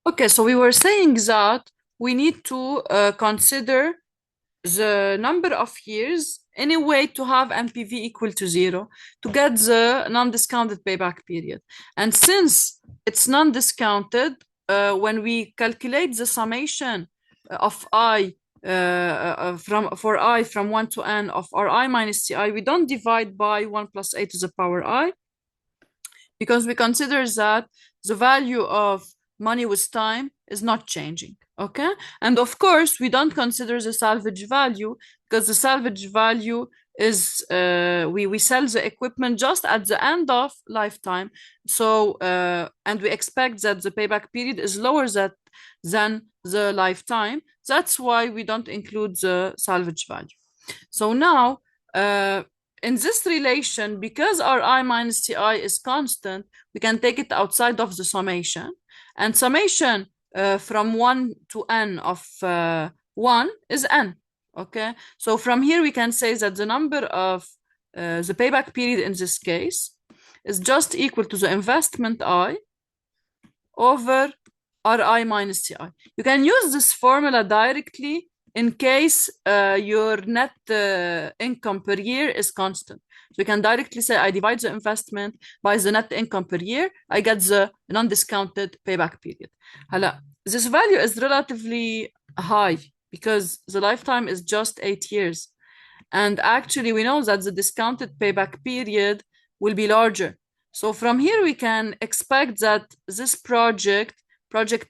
Okay, so we were saying that we need to consider the number of years anyway to have NPV equal to 0 to get the non-discounted payback period. And since it's non-discounted, when we calculate the summation of I for I from 1 to n of Ri minus Ci, we don't divide by 1 plus a to the power I, because we consider that the value of money with time is not changing. Okay. And of course, we don't consider the salvage value, because the salvage value is we sell the equipment just at the end of lifetime. So and we expect that the payback period is lower than the lifetime. That's why we don't include the salvage value. So now in this relation, because Ri minus Ci is constant, we can take it outside of the summation. And summation from 1 to n of 1 is n. Okay, so from here we can say that the number of the payback period in this case is just equal to the investment I over Ri minus Ci. You can use this formula directly in case your net income per year is constant. So you can directly say I divide the investment by the net income per year, I get the non-discounted payback period. This value is relatively high because the lifetime is just 8 years. And actually, we know that the discounted payback period will be larger. So from here, we can expect that this project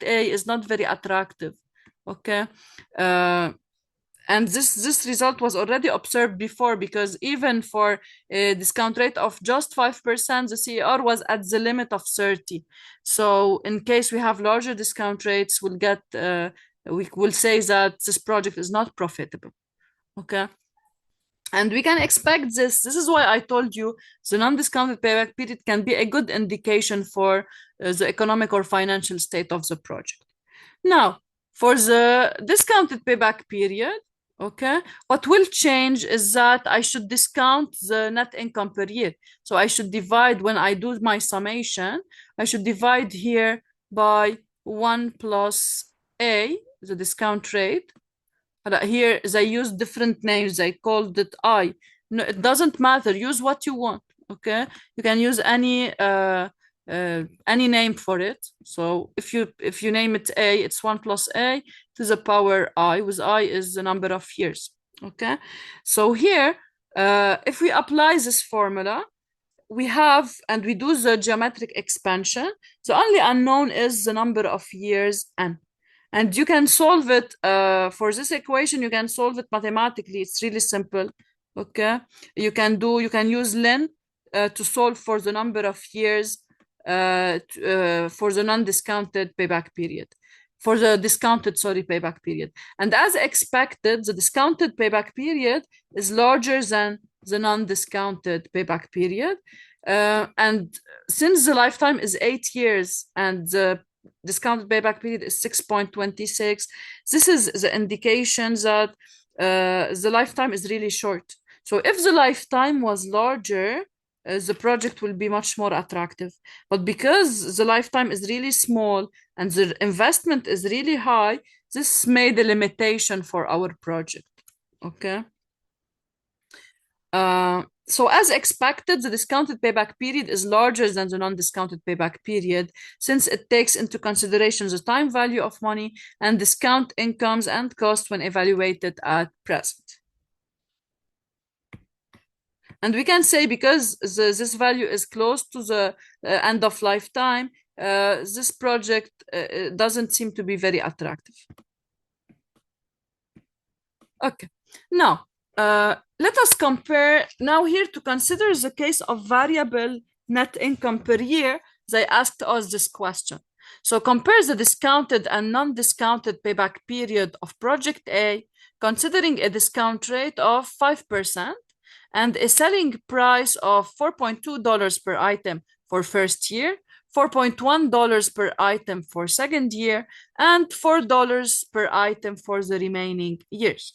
A, is not very attractive. Okay. And this result was already observed before, because even for a discount rate of just 5%, the CER was at the limit of 30. So in case we have larger discount rates, we will say that this project is not profitable. Okay. And we can expect this. This is why I told you the non-discounted payback period can be a good indication for the economic or financial state of the project. Now, for the discounted payback period, okay, what will change is that I should discount the net income per year. So I should divide, when I do my summation, I should divide here by 1 plus A, the discount rate. Here they use different names. They called it I. No, it doesn't matter. Use what you want. Okay, you can use any name for it. So if you name it A, it's 1 plus A to the power I, with I is the number of years. Okay, so here if we apply this formula, we have, and we do the geometric expansion, the only unknown is the number of years n. And you can solve it for this equation. You can solve it mathematically. It's really simple. Okay, you can use ln to solve for the number of years for the non-discounted payback period, for the discounted, sorry, payback period. And as expected, the discounted payback period is larger than the non-discounted payback period. And since the lifetime is 8 years and the discounted payback period is 6.26, this is the indication that the lifetime is really short. So if the lifetime was larger, the project will be much more attractive. But because the lifetime is really small and the investment is really high, this made a limitation for our project. Okay. So as expected, the discounted payback period is larger than the non-discounted payback period, since it takes into consideration the time value of money and discount incomes and costs when evaluated at present. And we can say, because this value is close to the end of lifetime, this project doesn't seem to be very attractive. Okay, now let us compare now here to consider the case of variable net income per year. They asked us this question. So compare the discounted and non-discounted payback period of project A, considering a discount rate of 5% and a selling price of $4.2 per item for first year, $4.1 per item for second year, and $4 per item for the remaining years.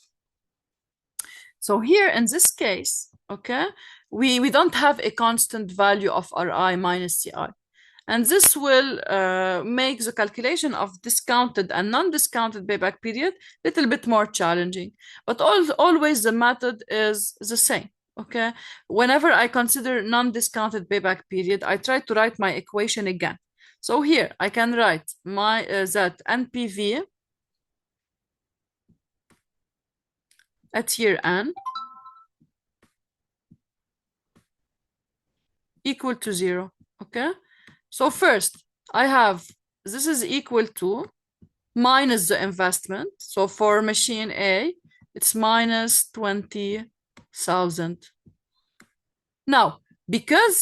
So here in this case, okay, we don't have a constant value of Ri minus Ci. And this will make the calculation of discounted and non-discounted payback period a little bit more challenging. But always the method is the same. Okay. Whenever I consider non-discounted payback period, I try to write my equation again. So here I can write my that NPV at year n equal to 0. Okay. So first I have this is equal to minus the investment. So for machine A, it's minus 20,000. Now, because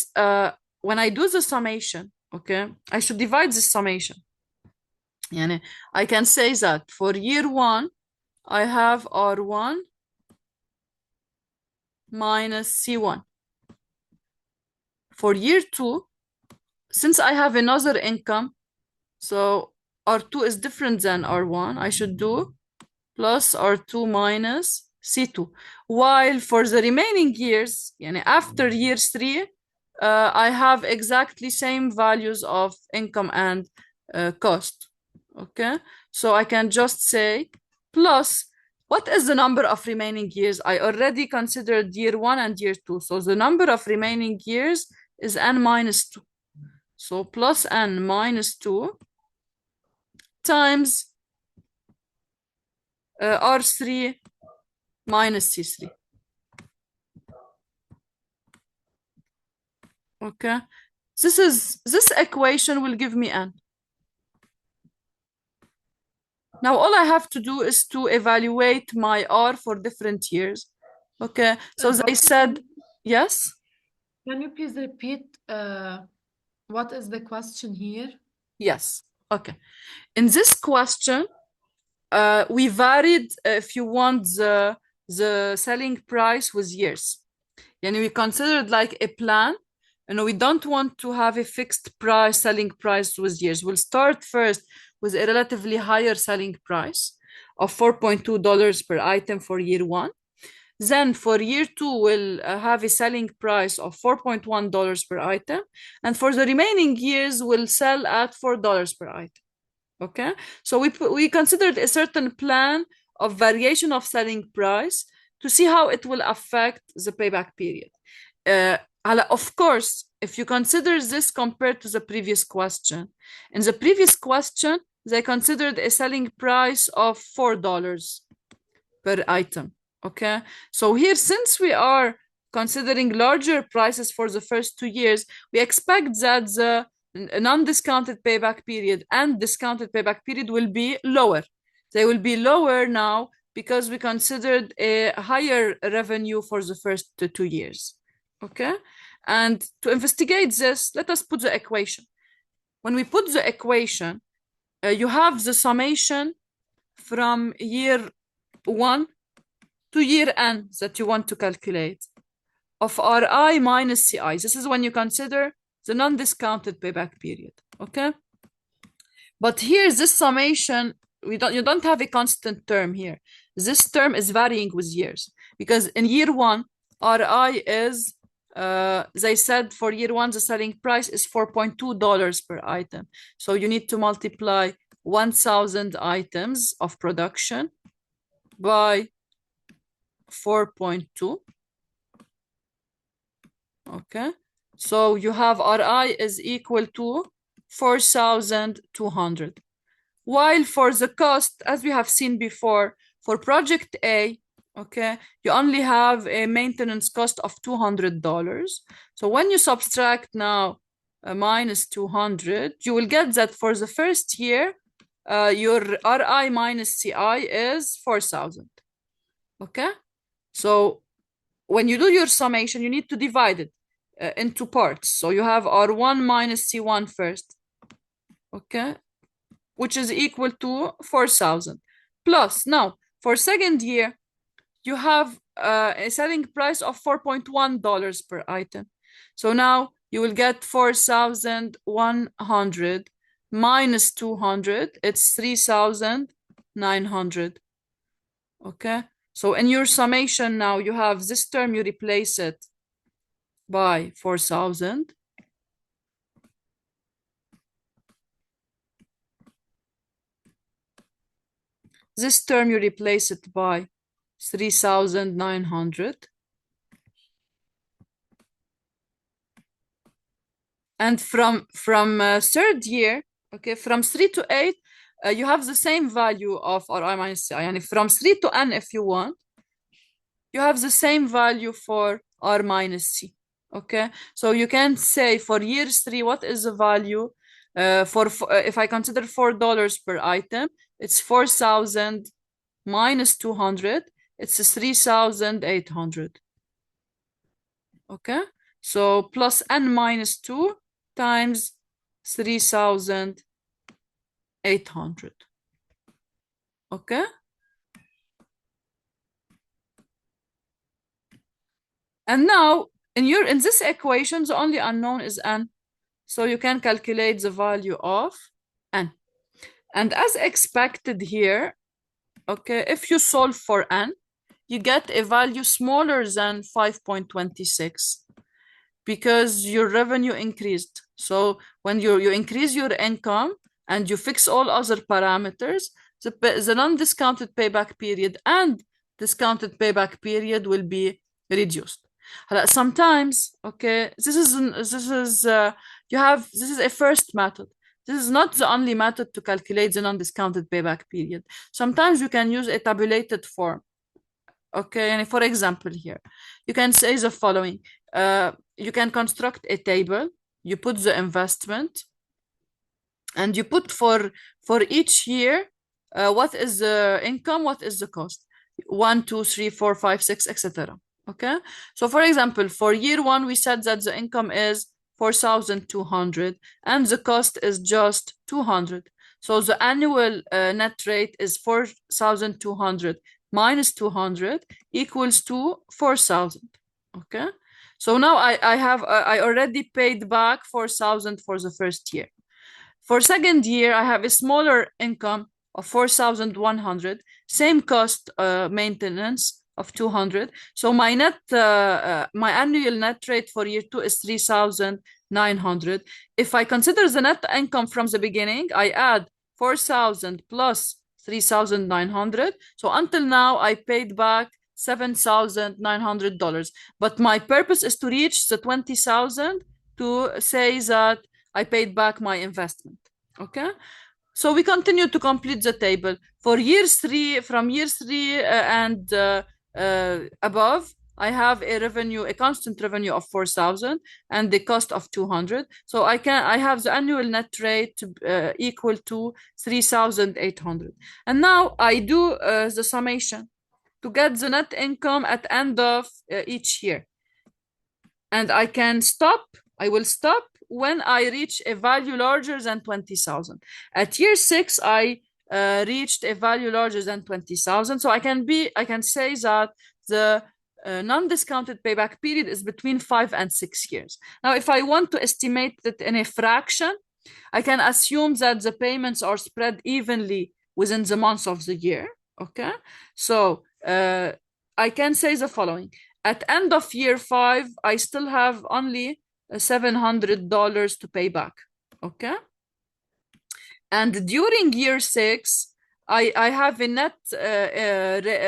when I do the summation, okay, I should divide the summation. Yani, I can say that for year 1, I have R1 minus C1. For year 2, since I have another income, so R2 is different than R1, I should do plus R2 minus C2. While for the remaining years, yani after year 3, I have exactly same values of income and cost. Okay, so I can just say plus what is the number of remaining years? I already considered year 1 and year 2. So the number of remaining years is n minus 2. So plus n minus 2 times R3 minus C3. Okay, this equation will give me n. Now all I have to do is to evaluate my R for different years. Okay, so they said yes. Can you please repeat what is the question here? Yes. Okay. In this question, we varied, if you want, the selling price with years. And we considered like a plan, and we don't want to have a fixed price selling price with years. We'll start first with a relatively higher selling price of $4.2 per item for year 1. Then for year 2, we'll have a selling price of $4.1 per item. And for the remaining years, we'll sell at $4 per item. Okay, so we considered a certain plan of variation of selling price to see how it will affect the payback period. Of course, if you consider this compared to the previous question, in the previous question, they considered a selling price of $4 per item. Okay, so here, since we are considering larger prices for the first 2 years, we expect that the non-discounted payback period and discounted payback period will be lower. They will be lower now because we considered a higher revenue for the first 2 years. Okay, and to investigate this, let us put the equation. When we put the equation, you have the summation from year 1 to year n that you want to calculate of Ri minus Ci. This is when you consider the non-discounted payback period. Okay, but here this summation, you don't have a constant term here. This term is varying with years, because in year 1, Ri is they said for year 1 the selling price is $4.2 per item. So you need to multiply 1,000 items of production by 4.2. Okay, so you have Ri is equal to 4,200. While for the cost, as we have seen before, for project A, okay, you only have a maintenance cost of $200. So when you subtract now minus 200, you will get that for the first year, your Ri minus Ci is 4,000. Okay, so when you do your summation, you need to divide it into parts. So you have R1 minus C1 first, okay, which is equal to 4,000. Plus, now, for second year, you have a selling price of $4.1 per item. So now you will get 4,100 minus 200, it's 3,900. Okay, so in your summation now, you have this term, you replace it by 4,000. This term you replace it by 3,900. And from third year, okay, from 3 to 8, you have the same value of RI minus CI. And from 3 to N, if you want, you have the same value for R minus C. Okay, so you can say for year 3, what is the value? If I consider $4 per item, it's 4,000 minus 200, it's 3,800. Okay, so plus N minus 2 times 3,800. Okay, and now in this equation, the only unknown is N, so you can calculate the value of N. And as expected here, okay, if you solve for N, you get a value smaller than 5.26 because your revenue increased. So when you increase your income and you fix all other parameters, the non-discounted payback period and discounted payback period will be reduced. Sometimes, okay, this is a first method. This is not the only method to calculate the non-discounted payback period. Sometimes you can use a tabulated form. Okay, and for example here, you can say the following. You can construct a table, you put the investment, and you put for each year, what is the income, what is the cost? 1, 2, 3, 4, 5, 6, etc. Okay, so for example, for year 1, we said that the income is 4,200 and the cost is just 200. So the annual net rate is 4,200 minus 200 equals to 4,000. Okay, so now I already paid back 4,000 for the first year. For second year, I have a smaller income of 4,100, same cost maintenance of 200. So my my annual net rate for year 2 is 3,900. If I consider the net income from the beginning, I add 4,000 plus 3,900. So until now, I paid back $7,900. But my purpose is to reach the 20,000 to say that I paid back my investment. Okay, so we continue to complete the table for year 3. From year 3 and above, I have a constant revenue of 4,000 and the cost of 200. So I have the annual net rate equal to 3,800. And now I do the summation to get the net income at end of each year. And I will stop when I reach a value larger than 20,000. At year 6, I reached a value larger than 20,000. So I can say that the non-discounted payback period is between 5 and 6 years. Now, if I want to estimate it in a fraction, I can assume that the payments are spread evenly within the months of the year. Okay, so I can say the following. At end of year 5, I still have only $700 to pay back. Okay, and during year 6, I have a net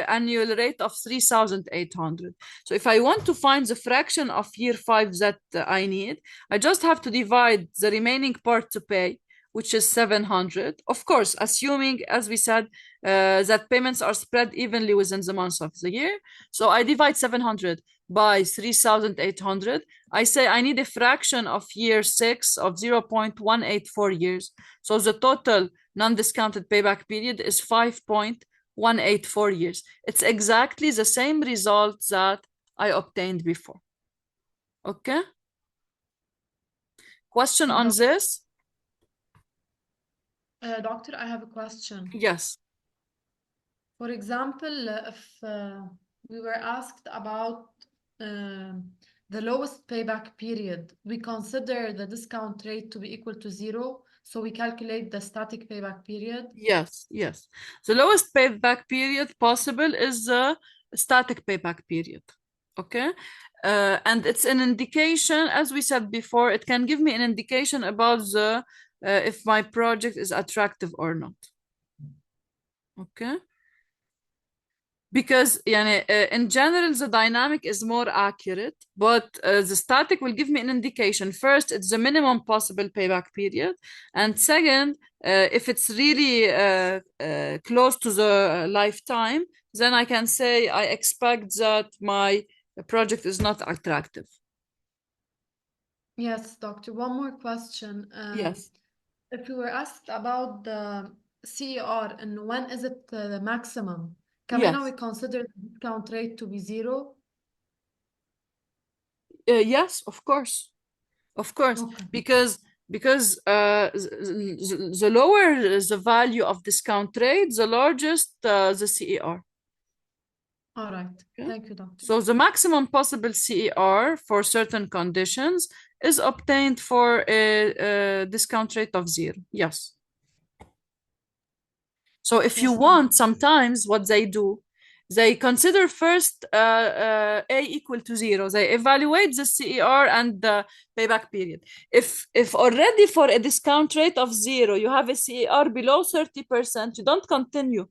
annual rate of 3,800. So if I want to find the fraction of year 5 that I need, I just have to divide the remaining part to pay, which is 700. Of course, assuming, as we said, that payments are spread evenly within the months of the year. So I divide 700 by 3,800. I say I need a fraction of year 6 of 0.184 years. So the total non-discounted payback period is 5.184 years. It's exactly the same result that I obtained before. Okay? Question on this? Doctor, I have a question. Yes. For example, if we were asked about the lowest payback period, we consider the discount rate to be equal to 0, so we calculate the static payback period. Yes. The lowest payback period possible is the static payback period. Okay, and it's an indication, as we said before, it can give me an indication about the if my project is attractive or not. Okay, because in general the dynamic is more accurate, but the static will give me an indication. First, it's the minimum possible payback period, and second, if it's really close to the lifetime, then I can say I expect that my project is not attractive. Yes, doctor. One more question. Yes. If we were asked about the CER and when is it the maximum, كمان we Yes. consider the discount rate to be 0? Yes, of course. Of course, Okay. because the lower the value of discount rate, the largest the CER. All right. Okay? Thank you, doctor. So the maximum possible CER for certain conditions is obtained for a discount rate of 0. Yes. So if you Yes, thank want, you. sometimes what they do, they consider first A equal to 0. They evaluate the CER and the payback period. If already for a discount rate of 0, you have a CER below 30%, you don't continue.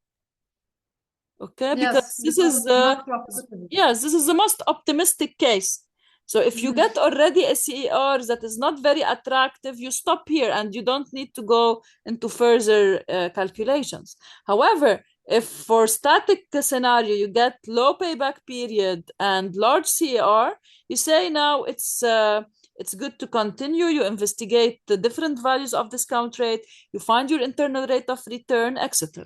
Okay, because Yes, this because is it's not profitable. yes, this is the most optimistic case. So if you get already a CER that is not very attractive, you stop here and you don't need to go into further calculations. However, if for static scenario you get low payback period and large CER, you say now it's good to continue. You investigate the different values of discount rate, you find your internal rate of return, etc.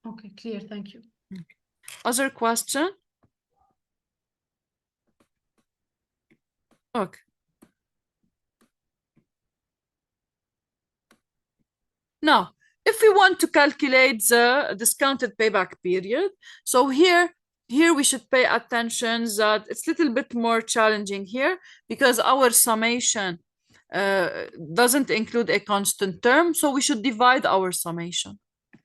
Okay, clear. Thank you. Other question? Okay. Now, if we want to calculate the discounted payback period, so here we should pay attention that it's a little bit more challenging here because our summation doesn't include a constant term, so we should divide our summation.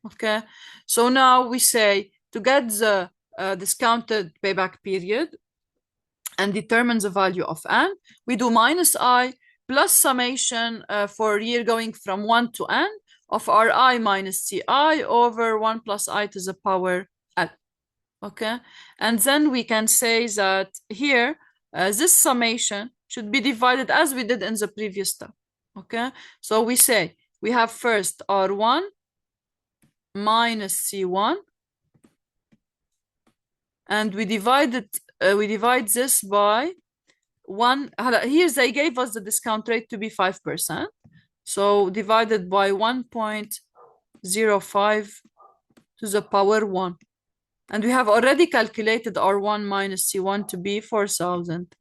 Okay, so now we say to get the discounted payback period and determine the value of n, we do minus I plus summation for year going from 1 to n of Ri minus Ci over 1 plus I to the power L. Okay, and then we can say that here this summation should be divided as we did in the previous step. Okay, so we say we have first R1 minus C1, and we divide this by 1. Here they gave us the discount rate to be 5%, so divided by 1.05 to the power 1, and we have already calculated R1 minus C1 to be 4,000.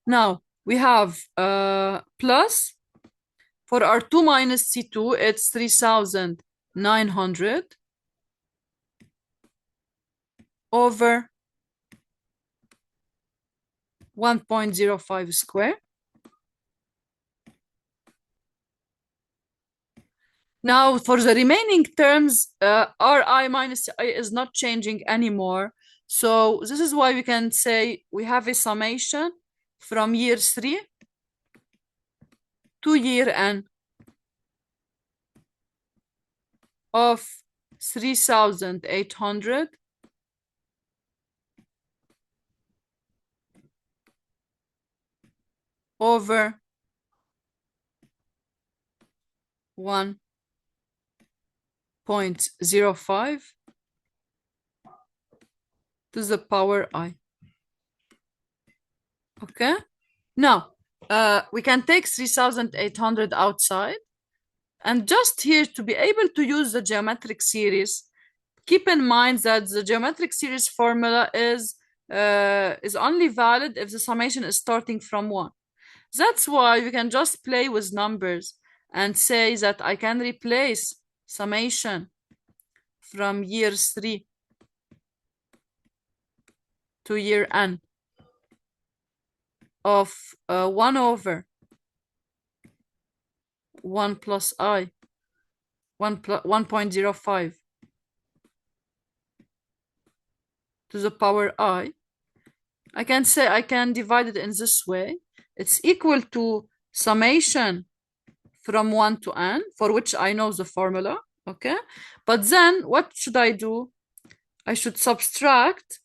Now we have plus for R2 minus C2, it's 3,900 over 1.05 square. Now for the remaining terms, Ri minus I is not changing anymore. So this is why we can say we have a summation from year 3 to year n of 3,800 over 1.05 to the power I. Okay, now we can take 3,800 outside, and just here to be able to use the geometric series, keep in mind that the geometric series formula is only valid if the summation is starting from 1. That's why we can just play with numbers and say that I can replace summation from year 3 to year n of 1 over 1 plus I, 1.05 to the power I. I can say I can divide it in this way. It's equal to summation from 1 to n, for which I know the formula, okay? But then what should I do? I should subtract.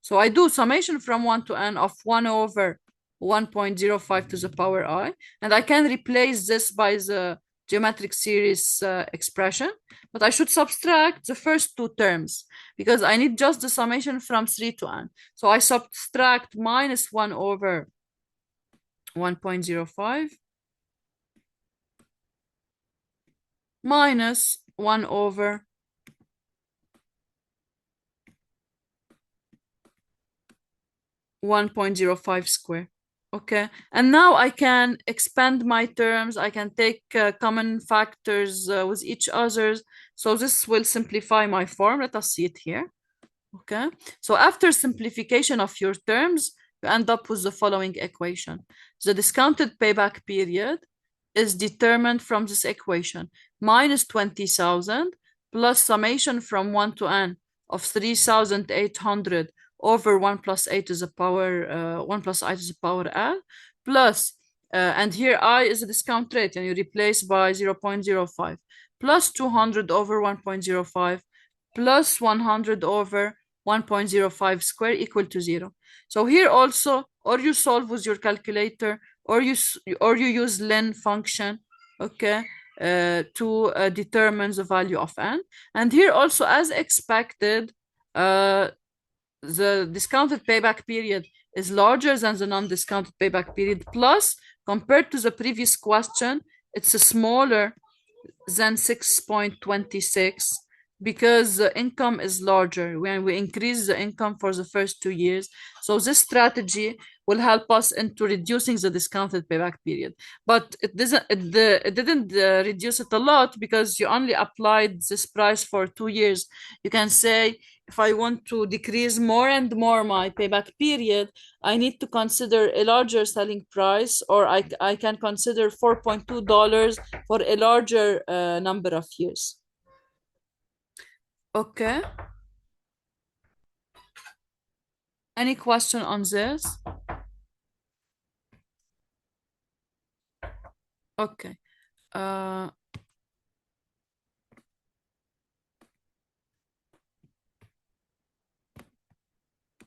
So I do summation from 1 to n of 1 over 1.05 to the power I, and I can replace this by the geometric series expression, but I should subtract the first two terms because I need just the summation from 3 to n. So I subtract minus 1 over 1.05 minus 1 over 1.05 square. Okay, and now I can expand my terms. I can take common factors with each others. So this will simplify my form. Let us see it here. Okay, so after simplification of your terms, you end up with the following equation. The discounted payback period is determined from this equation, minus 20,000 plus summation from 1 to n of 3,800 over 1 plus a to the power 1 plus I to the power l plus and here I is a discount rate and you replace by 0.05 plus 200 over 1.05 plus 100 over 1.05 square equal to 0. So here also, or you solve with your calculator or you use len function, okay, to determine the value of n. And here also, as expected, the discounted payback period is larger than the non-discounted payback period. Plus, compared to the previous question, it's smaller than 6.26 because the income is larger when we increase the income for the first 2 years. So this strategy will help us into reducing the discounted payback period. But it didn't reduce it a lot because you only applied this price for 2 years. You can say, if I want to decrease more and more my payback period, I need to consider a larger selling price, or I can consider $4.2 for a larger number of years. Okay. Any question on this? Okay.